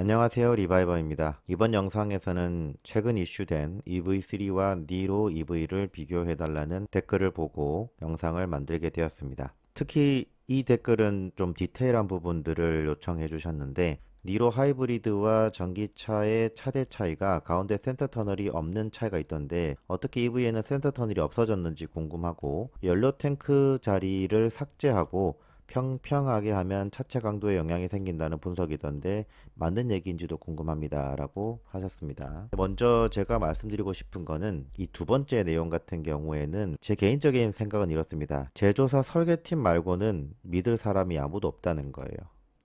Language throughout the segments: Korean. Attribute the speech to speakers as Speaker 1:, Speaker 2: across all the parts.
Speaker 1: 안녕하세요, 리바이버입니다. 이번 영상에서는 최근 이슈된 EV3와 니로 EV를 비교해달라는 댓글을 보고 영상을 만들게 되었습니다. 특히 이 댓글은 좀 디테일한 부분들을 요청해 주셨는데, 니로 하이브리드와 전기차의 차대 차이가 가운데 센터 터널이 없는 차이가 있던데 어떻게 EV에는 센터 터널이 없어졌는지 궁금하고, 연료 탱크 자리를 삭제하고 평평하게 하면 차체 강도에 영향이 생긴다는 분석이던데 맞는 얘기인지도 궁금합니다 라고 하셨습니다. 먼저 제가 말씀드리고 싶은 거는 이 두 번째 내용 같은 경우에는 제 개인적인 생각은 이렇습니다. 제조사 설계팀 말고는 믿을 사람이 아무도 없다는 거예요.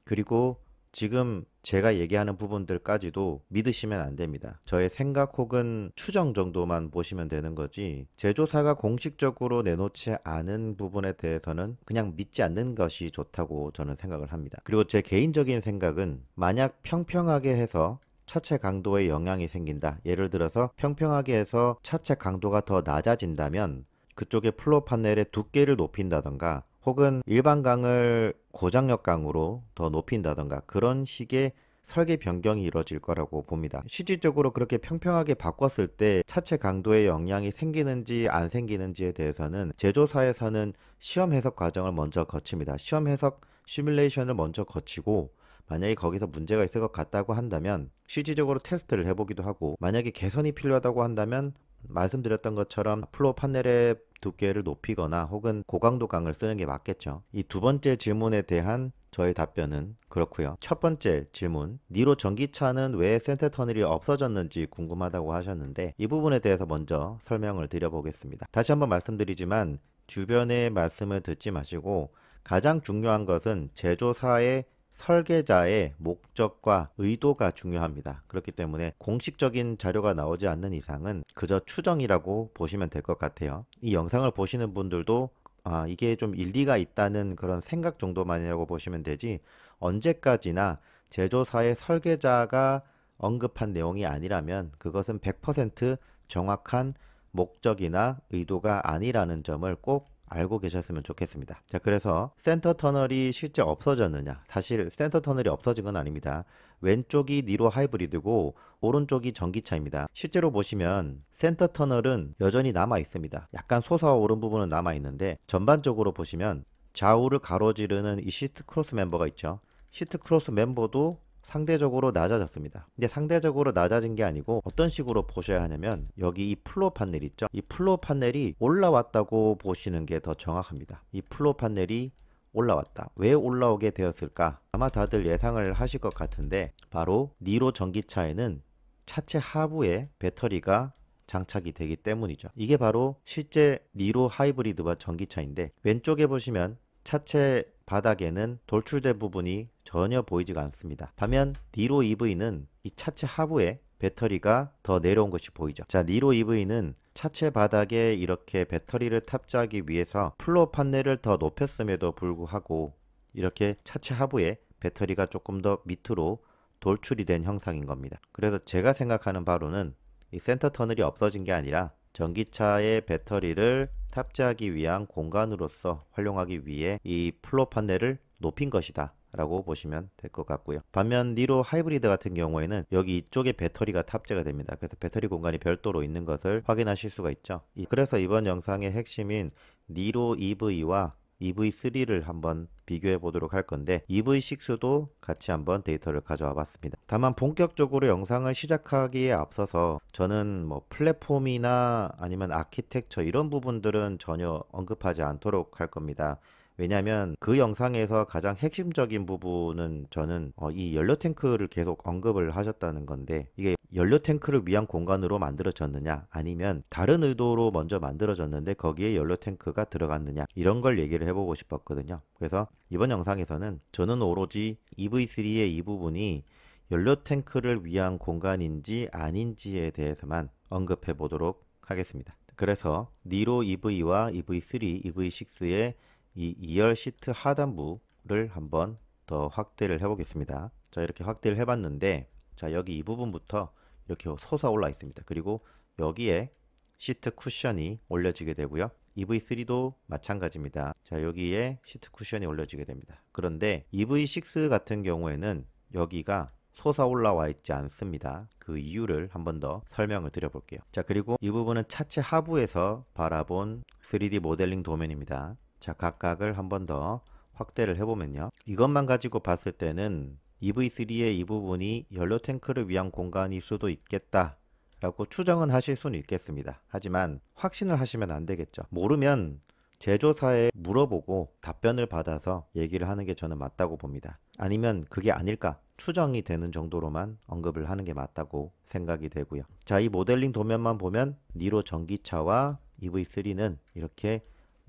Speaker 1: 그리고 지금 제가 얘기하는 부분들까지도 믿으시면 안 됩니다. 저의 생각 혹은 추정 정도만 보시면 되는 거지, 제조사가 공식적으로 내놓지 않은 부분에 대해서는 그냥 믿지 않는 것이 좋다고 저는 생각을 합니다. 그리고 제 개인적인 생각은, 만약 평평하게 해서 차체 강도에 영향이 생긴다, 예를 들어서 평평하게 해서 차체 강도가 더 낮아진다면 그쪽에 플로어 판넬의 두께를 높인다던가 혹은 일반 강을 고장력 강으로 더 높인다던가 그런 식의 설계 변경이 이루어질 거라고 봅니다. 실질적으로 그렇게 평평하게 바꿨을 때 차체 강도에 영향이 생기는지 안 생기는지에 대해서는 제조사에서는 시험 해석 과정을 먼저 거칩니다. 시험 해석 시뮬레이션을 먼저 거치고, 만약에 거기서 문제가 있을 것 같다고 한다면 실질적으로 테스트를 해보기도 하고, 만약에 개선이 필요하다고 한다면 말씀드렸던 것처럼 플로어 판넬의 두께를 높이거나 혹은 고강도 강을 쓰는 게 맞겠죠. 이 두 번째 질문에 대한 저의 답변은 그렇고요. 첫 번째 질문, 니로 전기차는 왜 센터 터널이 없어졌는지 궁금하다고 하셨는데, 이 부분에 대해서 먼저 설명을 드려보겠습니다. 다시 한번 말씀드리지만 주변의 말씀을 듣지 마시고, 가장 중요한 것은 제조사의 설계자의 목적과 의도가 중요합니다. 그렇기 때문에 공식적인 자료가 나오지 않는 이상은 그저 추정이라고 보시면 될 것 같아요. 이 영상을 보시는 분들도 이게 좀 일리가 있다는 그런 생각 정도만이라고 보시면 되지, 언제까지나 제조사의 설계자가 언급한 내용이 아니라면 그것은 100% 정확한 목적이나 의도가 아니라는 점을 꼭 알고 계셨으면 좋겠습니다. 자, 그래서 센터 터널이 실제 없어졌느냐? 사실 센터 터널이 없어진 건 아닙니다. 왼쪽이 니로 하이브리드고 오른쪽이 전기차입니다. 실제로 보시면 센터 터널은 여전히 남아 있습니다. 약간 솟아오른 부분은 남아 있는데, 전반적으로 보시면 좌우를 가로지르는 이 시트 크로스 멤버가 있죠. 시트 크로스 멤버도 상대적으로 낮아졌습니다. 근데 상대적으로 낮아진 게 아니고 어떤 식으로 보셔야 하냐면, 여기 이 플로어 판넬 있죠. 이 플로어 판넬이 올라왔다고 보시는 게 더 정확합니다. 이 플로어 판넬이 올라왔다. 왜 올라오게 되었을까? 아마 다들 예상을 하실 것 같은데, 바로 니로 전기차에는 차체 하부에 배터리가 장착이 되기 때문이죠. 이게 바로 실제 니로 하이브리드와 전기차인데, 왼쪽에 보시면 차체 바닥에는 돌출된 부분이 전혀 보이지가 않습니다. 반면 니로 EV는 이 차체 하부에 배터리가 더 내려온 것이 보이죠. 자, 니로 EV는 차체 바닥에 이렇게 배터리를 탑재하기 위해서 플로어 판넬을 더 높였음에도 불구하고 이렇게 차체 하부에 배터리가 조금 더 밑으로 돌출이 된 형상인 겁니다. 그래서 제가 생각하는 바로는 이 센터 터널이 없어진 게 아니라 전기차의 배터리를 탑재하기 위한 공간으로서 활용하기 위해 이 플로어 판넬을 높인 것이다 라고 보시면 될 것 같고요. 반면 니로 하이브리드 같은 경우에는 여기 이쪽에 배터리가 탑재가 됩니다. 그래서 배터리 공간이 별도로 있는 것을 확인하실 수가 있죠. 그래서 이번 영상의 핵심인 니로 EV와 EV3를 한번 비교해 보도록 할 건데, EV6도 같이 한번 데이터를 가져와 봤습니다. 다만 본격적으로 영상을 시작하기에 앞서서 저는 뭐 플랫폼이나 아니면 아키텍처 이런 부분들은 전혀 언급하지 않도록 할 겁니다. 왜냐하면 그 영상에서 가장 핵심적인 부분은 저는 이 연료 탱크를 계속 언급을 하셨다는 건데, 이게 연료 탱크를 위한 공간으로 만들어졌느냐 아니면 다른 의도로 먼저 만들어졌는데 거기에 연료 탱크가 들어갔느냐, 이런 걸 얘기를 해보고 싶었거든요. 그래서 이번 영상에서는 저는 오로지 EV3의 이 부분이 연료 탱크를 위한 공간인지 아닌지에 대해서만 언급해 보도록 하겠습니다. 그래서 니로 EV와 EV3, EV6의 이 2열 시트 하단부를 한번 더 확대를 해 보겠습니다. 자, 이렇게 확대를 해 봤는데, 자, 여기 이 부분부터 이렇게 솟아 올라 있습니다. 그리고 여기에 시트 쿠션이 올려지게 되고요. EV3도 마찬가지입니다. 자, 여기에 시트 쿠션이 올려지게 됩니다. 그런데 EV6 같은 경우에는 여기가 솟아 올라와 있지 않습니다. 그 이유를 한 번 더 설명을 드려볼게요. 자, 그리고 이 부분은 차체 하부에서 바라본 3D 모델링 도면입니다. 자, 각각을 한 번 더 확대를 해보면요. 이것만 가지고 봤을 때는 EV3의 이 부분이 연료 탱크를 위한 공간일 수도 있겠다 라고 추정은 하실 수는 있겠습니다. 하지만 확신을 하시면 안 되겠죠. 모르면 제조사에 물어보고 답변을 받아서 얘기를 하는 게 저는 맞다고 봅니다. 아니면 그게 아닐까 추정이 되는 정도로만 언급을 하는 게 맞다고 생각이 되고요. 자, 이 모델링 도면만 보면 니로 전기차와 EV3는 이렇게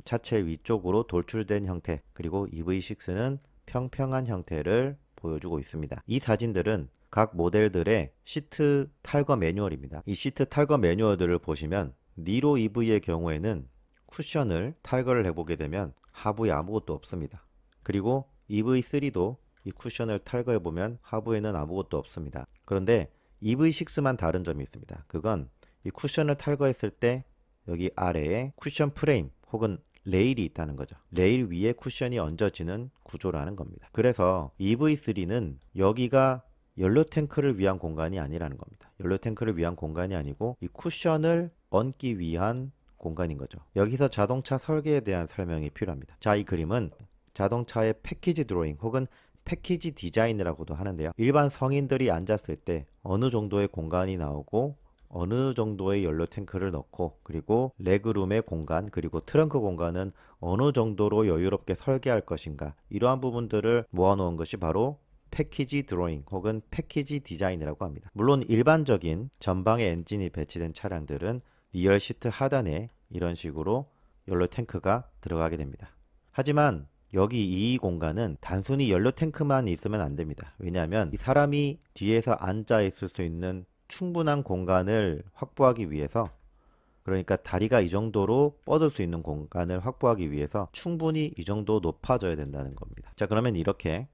Speaker 1: 차체 위쪽으로 돌출된 형태, 그리고 EV6는 평평한 형태를 보여주고 있습니다. 이 사진들은 각 모델들의 시트 탈거 매뉴얼입니다. 이 시트 탈거 매뉴얼들을 보시면 니로 EV의 경우에는 쿠션을 탈거를 해보게 되면 하부에 아무것도 없습니다. 그리고 EV3도 이 쿠션을 탈거해보면 하부에는 아무것도 없습니다. 그런데 EV6만 다른 점이 있습니다. 그건 이 쿠션을 탈거했을 때 여기 아래에 쿠션 프레임 혹은 레일이 있다는 거죠. 레일 위에 쿠션이 얹어지는 구조라는 겁니다. 그래서 EV3는 여기가 연료 탱크를 위한 공간이 아니라는 겁니다. 연료 탱크를 위한 공간이 아니고 이 쿠션을 얹기 위한 공간인 거죠. 여기서 자동차 설계에 대한 설명이 필요합니다. 자, 이 그림은 자동차의 패키지 드로잉 혹은 패키지 디자인이라고도 하는데요. 일반 성인들이 앉았을 때 어느 정도의 공간이 나오고 어느 정도의 연료 탱크를 넣고, 그리고 레그룸의 공간, 그리고 트렁크 공간은 어느 정도로 여유롭게 설계할 것인가, 이러한 부분들을 모아놓은 것이 바로 패키지 드로잉 혹은 패키지 디자인이라고 합니다. 물론 일반적인 전방에 엔진이 배치된 차량들은 리얼 시트 하단에 이런 식으로 연료 탱크가 들어가게 됩니다. 하지만 여기 이 공간은 단순히 연료 탱크만 있으면 안 됩니다. 왜냐하면 이 사람이 뒤에서 앉아 있을 수 있는 충분한 공간을 확보하기 위해서, 그러니까 다리가 이 정도로 뻗을 수 있는 공간을 확보하기 위해서 충분히 이 정도 높아져야 된다는 겁니다. 자, 그러면 이렇게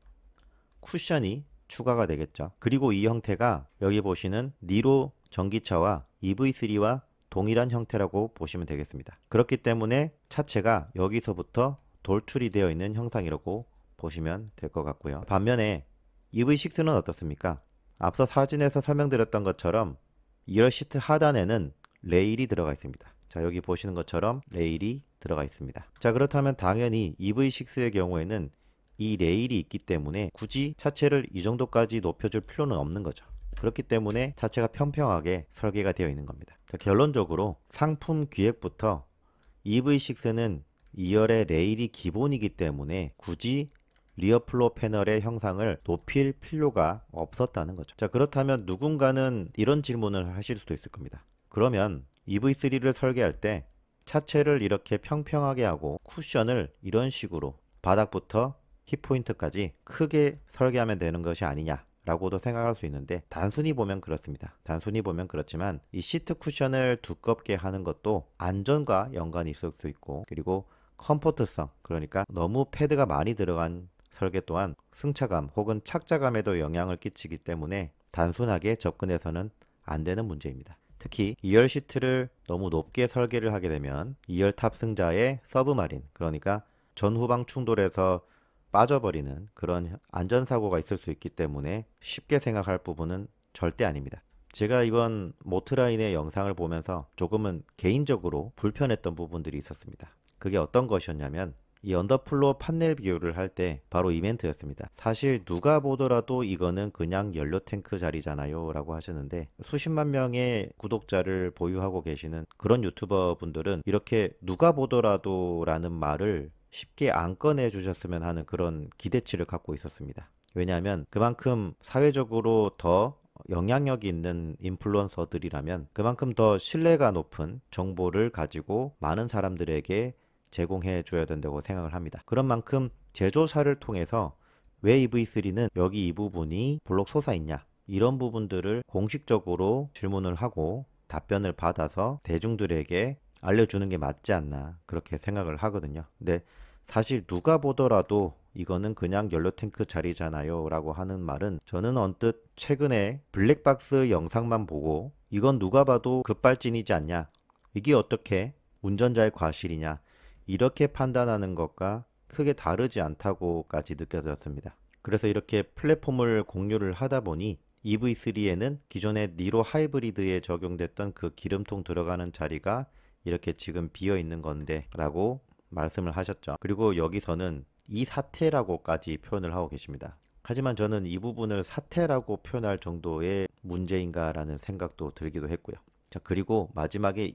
Speaker 1: 쿠션이 추가가 되겠죠. 그리고 이 형태가 여기 보시는 니로 전기차와 EV3와 동일한 형태라고 보시면 되겠습니다. 그렇기 때문에 차체가 여기서부터 돌출이 되어 있는 형상이라고 보시면 될 것 같고요. 반면에 EV6는 어떻습니까? 앞서 사진에서 설명드렸던 것처럼 2열 시트 하단에는 레일이 들어가 있습니다. 자, 여기 보시는 것처럼 레일이 들어가 있습니다. 자, 그렇다면 당연히 EV6의 경우에는 이 레일이 있기 때문에 굳이 차체를 이 정도까지 높여줄 필요는 없는 거죠. 그렇기 때문에 차체가 평평하게 설계가 되어 있는 겁니다. 자, 결론적으로 상품 기획부터 EV6는 2열의 레일이 기본이기 때문에 굳이 리어 플로 패널의 형상을 높일 필요가 없었다는 거죠. 자, 그렇다면 누군가는 이런 질문을 하실 수도 있을 겁니다. 그러면 EV3를 설계할 때 차체를 이렇게 평평하게 하고 쿠션을 이런 식으로 바닥부터 힙포인트까지 크게 설계하면 되는 것이 아니냐 라고도 생각할 수 있는데, 단순히 보면 그렇습니다. 단순히 보면 그렇지만 이 시트 쿠션을 두껍게 하는 것도 안전과 연관이 있을 수 있고, 그리고 컴포트성, 그러니까 너무 패드가 많이 들어간 설계 또한 승차감 혹은 착자감에도 영향을 끼치기 때문에 단순하게 접근해서는 안 되는 문제입니다. 특히 2열 시트를 너무 높게 설계를 하게 되면 2열 탑승자의 서브마린, 그러니까 전후방 충돌에서 빠져버리는 그런 안전사고가 있을 수 있기 때문에 쉽게 생각할 부분은 절대 아닙니다. 제가 이번 모트라인의 영상을 보면서 조금은 개인적으로 불편했던 부분들이 있었습니다. 그게 어떤 것이었냐면, 이 언더플로어 판넬 비교를 할 때 바로 이벤트였습니다. 사실 누가 보더라도 이거는 그냥 연료 탱크 자리잖아요 라고 하셨는데, 수십만 명의 구독자를 보유하고 계시는 그런 유튜버 분들은 이렇게 누가 보더라도 라는 말을 쉽게 안 꺼내 주셨으면 하는 그런 기대치를 갖고 있었습니다. 왜냐하면 그만큼 사회적으로 더 영향력이 있는 인플루언서들이라면 그만큼 더 신뢰가 높은 정보를 가지고 많은 사람들에게 제공해 줘야 된다고 생각을 합니다. 그런 만큼 제조사를 통해서 왜 EV3는 여기 이 부분이 볼록 솟아 있냐, 이런 부분들을 공식적으로 질문을 하고 답변을 받아서 대중들에게 알려주는 게 맞지 않나, 그렇게 생각을 하거든요. 근데 사실 누가 보더라도 이거는 그냥 연료 탱크 자리잖아요 라고 하는 말은, 저는 언뜻 최근에 블랙박스 영상만 보고 이건 누가 봐도 급발진이지 않냐, 이게 어떻게 운전자의 과실이냐, 이렇게 판단하는 것과 크게 다르지 않다고까지 느껴졌습니다. 그래서 이렇게 플랫폼을 공유를 하다 보니 EV3에는 기존의 니로 하이브리드에 적용됐던 그 기름통 들어가는 자리가 이렇게 지금 비어 있는 건데 라고 말씀을 하셨죠. 그리고 여기서는 이 사태라고까지 표현을 하고 계십니다. 하지만 저는 이 부분을 사태라고 표현할 정도의 문제인가 라는 생각도 들기도 했고요. 자, 그리고 마지막에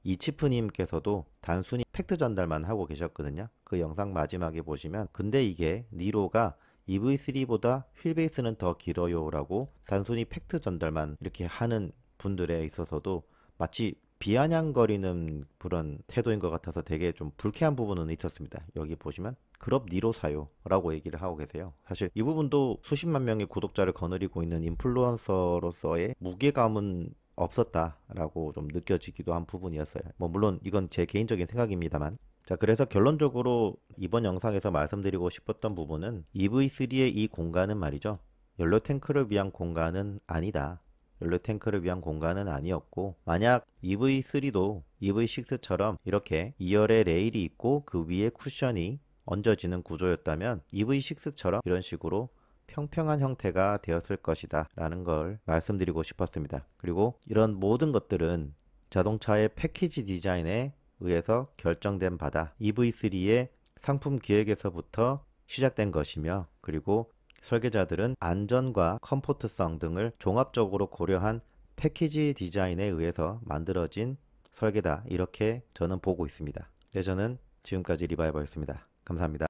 Speaker 1: 이치프님께서도 단순히 팩트 전달만 하고 계셨거든요. 그 영상 마지막에 보시면 근데 이게 니로가 EV3보다 휠베이스는 더 길어요 라고 단순히 팩트 전달만 이렇게 하는 분들에 있어서도 마치 비아냥거리는 그런 태도인 것 같아서 되게 좀 불쾌한 부분은 있었습니다. 여기 보시면 그럼 니로 사요 라고 얘기를 하고 계세요. 사실 이 부분도 수십만 명의 구독자를 거느리고 있는 인플루언서로서의 무게감은 없었다라고 좀 느껴지기도 한 부분이었어요. 뭐 물론 이건 제 개인적인 생각입니다만. 자, 그래서 결론적으로 이번 영상에서 말씀드리고 싶었던 부분은 EV3의 이 공간은 말이죠. 연료 탱크를 위한 공간은 아니다. 연료 탱크를 위한 공간은 아니었고, 만약 EV3도 EV6처럼 이렇게 2열의 레일이 있고 그 위에 쿠션이 얹어지는 구조였다면 EV6처럼 이런 식으로 평평한 형태가 되었을 것이다 라는 걸 말씀드리고 싶었습니다. 그리고 이런 모든 것들은 자동차의 패키지 디자인에 의해서 결정된 바다 EV3의 상품 기획에서부터 시작된 것이며, 그리고 설계자들은 안전과 컴포트성 등을 종합적으로 고려한 패키지 디자인에 의해서 만들어진 설계다, 이렇게 저는 보고 있습니다. 네, 저는 지금까지 리바이버였습니다. 감사합니다.